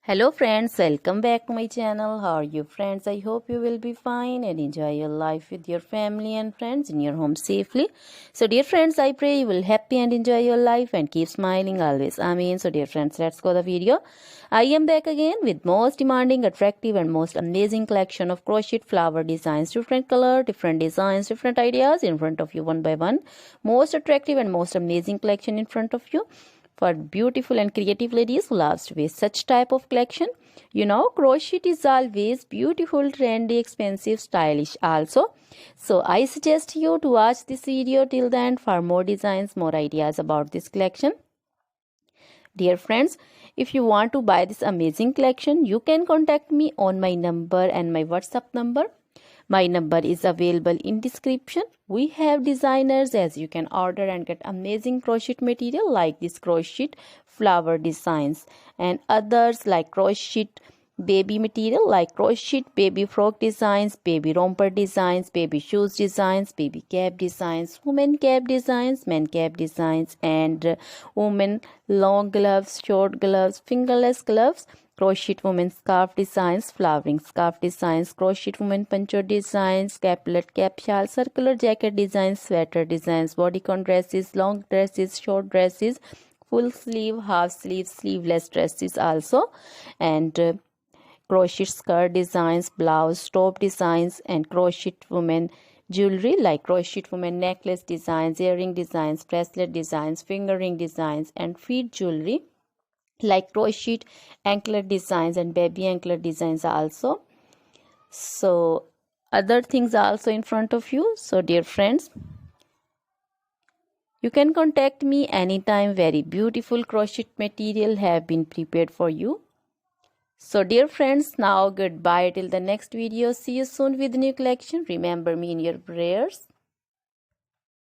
Hello friends, welcome back to my channel. How are you friends? I hope you will be fine and enjoy your life with your family and friends in your home safely. So dear friends, I pray you will happy and enjoy your life and keep smiling always. Amen. So dear friends, let's go the video. I am back again with most demanding, attractive and most amazing collection of crochet flower designs. Different color, different designs, different ideas in front of you one by one. Most attractive and most amazing collection in front of you for beautiful and creative ladies who loves to wear such type of collection. Crochet is always beautiful, trendy, expensive, stylish also. So I suggest you to watch this video till the end for more designs, more ideas about this collection. Dear friends, if you want to buy this amazing collection, you can contact me on my number and my WhatsApp number. My number is available in description. We have designers as you can order and get amazing crochet material like this crochet flower designs and others like crochet baby material like crochet baby frock designs, baby romper designs, baby shoes designs, baby cap designs, women cap designs, men cap designs and women long gloves, short gloves, fingerless gloves, crochet women scarf designs, flowering scarf designs, crochet women poncho designs, caplet, cap shawl, circular jacket designs, sweater designs, bodycon dresses, long dresses, short dresses, full sleeve, half sleeve, sleeveless dresses also, and crochet skirt designs, blouse, top designs, and crochet women jewelry like crochet women necklace designs, earring designs, bracelet designs, finger ring designs, and feet jewelry like crochet anklet designs and baby anklet designs also. So other things are also in front of you. So dear friends, you can contact me anytime. Very beautiful crochet material have been prepared for you. So dear friends, now goodbye till the next video. See you soon with new collection. Remember me in your prayers.